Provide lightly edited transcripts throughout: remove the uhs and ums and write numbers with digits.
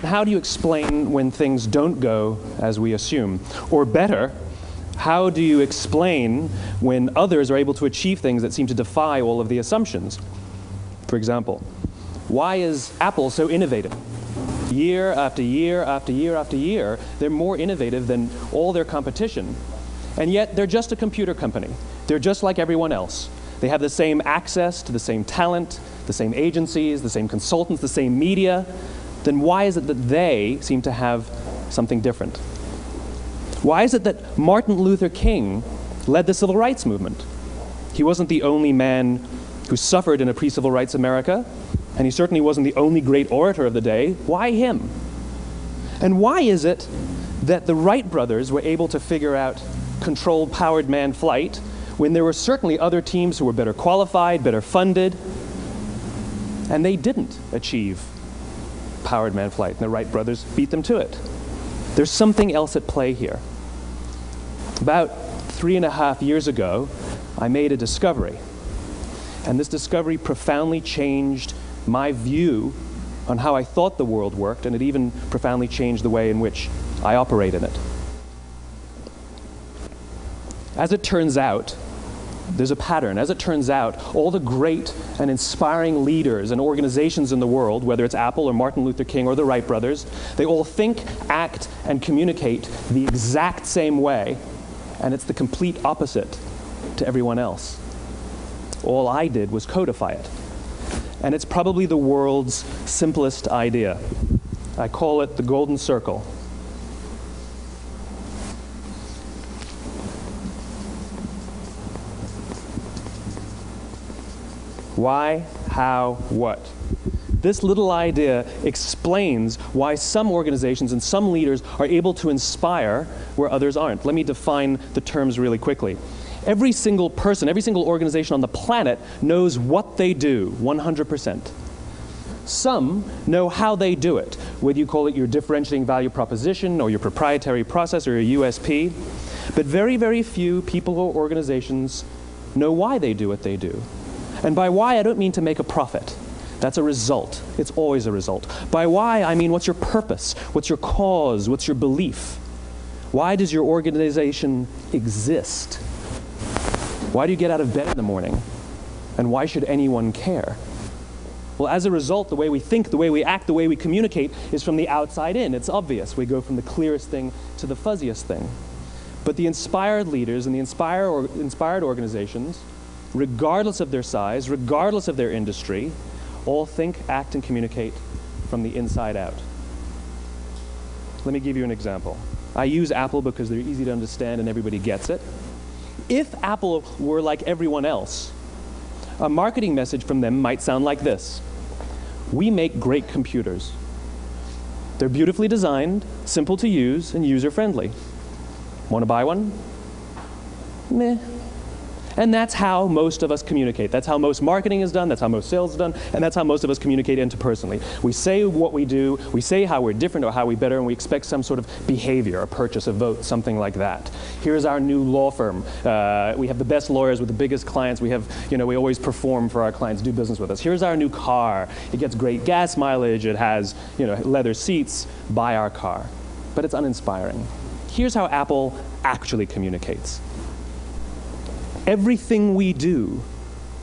how do you explain when things don't go as we assume? Or better, how do you explain when others are able to achieve things that seem to defy all of the assumptions? For example, why is Apple so innovative? Year after year after year after year, they're more innovative than all their competition. And yet, they're just a computer company. They're just like everyone else. They have the same access to the same talent, the same agencies, the same consultants, the same media. Then why is it that they seem to have something different? Why is it that Martin Luther King led the civil rights movement? He wasn't the only man who suffered in a pre-civil rights America, and he certainly wasn't the only great orator of the day. Why him? And why is it that the Wright brothers were able to figure out controlled powered manned flight when there were certainly other teams who were better qualified, better funded, and they didn't achieve powered manned flight, and the Wright brothers beat them to it? There's something else at play here. About 3.5 years ago, I made a discovery. And this discovery profoundly changed my view on how I thought the world worked, and it even profoundly changed the way in which I operate in it. As it turns out, there's a pattern. As it turns out, all the great and inspiring leaders and organizations in the world, whether it's Apple or Martin Luther King or the Wright brothers, they all think, act, and communicate the exact same way, and it's the complete opposite to everyone else. All I did was codify it. And it's probably the world's simplest idea. I call it the golden circle. Why, how, what? This little idea explains why some organizations and some leaders are able to inspire where others aren't. Let me define the terms really quickly. Every single person, every single organization on the planet knows what they do, 100%. Some know how they do it, whether you call it your differentiating value proposition or your proprietary process or your USP. But very, very few people or organizations know why they do what they do. And by why, I don't mean to make a profit. That's a result. It's always a result. By why, I mean what's your purpose? What's your cause? What's your belief? Why does your organization exist? Why do you get out of bed in the morning? And why should anyone care? Well, as a result, the way we think, the way we act, the way we communicate is from the outside in. It's obvious. We go from the clearest thing to the fuzziest thing. But the inspired leaders and the inspired organizations, regardless of their size, regardless of their industry, all think, act, and communicate from the inside out. Let me give you an example. I use Apple because they're easy to understand and everybody gets it. If Apple were like everyone else, a marketing message from them might sound like this. We make great computers. They're beautifully designed, simple to use, and user-friendly. Want to buy one? Meh. And that's how most of us communicate. That's how most marketing is done, that's how most sales is done, and that's how most of us communicate interpersonally. We say what we do, we say how we're different or how we're better, and we expect some sort of behavior, a purchase, a vote, something like that. Here's our new law firm. We have the best lawyers with the biggest clients. We have, we always perform for our clients, do business with us. Here's our new car. It gets great gas mileage. It has, leather seats. Buy our car. But it's uninspiring. Here's how Apple actually communicates. Everything we do,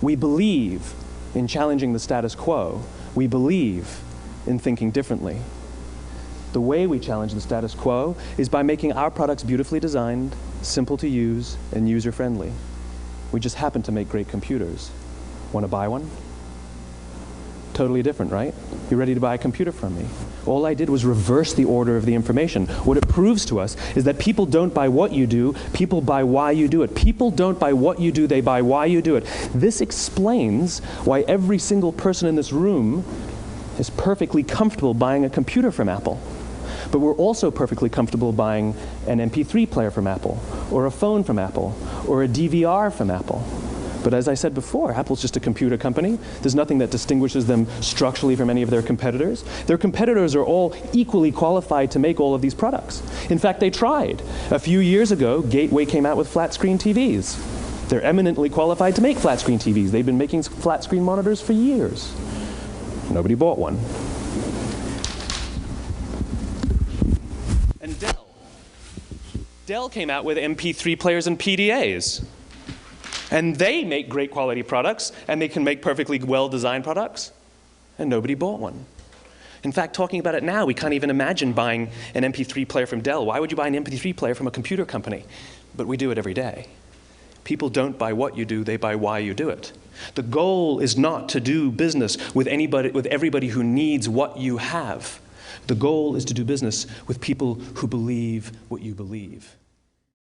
we believe in challenging the status quo. We believe in thinking differently. The way we challenge the status quo is by making our products beautifully designed, simple to use, and user-friendly. We just happen to make great computers. Want to buy one? Totally different, right? You ready to buy a computer from me? All I did was reverse the order of the information. What it proves to us is that people don't buy what you do, people buy why you do it. People don't buy what you do, they buy why you do it. This explains why every single person in this room is perfectly comfortable buying a computer from Apple. But we're also perfectly comfortable buying an MP3 player from Apple, or a phone from Apple, or a DVR from Apple. But as I said before, Apple's just a computer company. There's nothing that distinguishes them structurally from any of their competitors. Their competitors are all equally qualified to make all of these products. In fact, they tried. A few years ago, Gateway came out with flat-screen TVs. They're eminently qualified to make flat-screen TVs. They've been making flat-screen monitors for years. Nobody bought one. Dell came out with MP3 players and PDAs. And they make great quality products, and they can make perfectly well-designed products, and nobody bought one. In fact, talking about it now, we can't even imagine buying an MP3 player from Dell. Why would you buy an MP3 player from a computer company? But we do it every day. People don't buy what you do, they buy why you do it. The goal is not to do business with everybody who needs what you have. The goal is to do business with people who believe what you believe.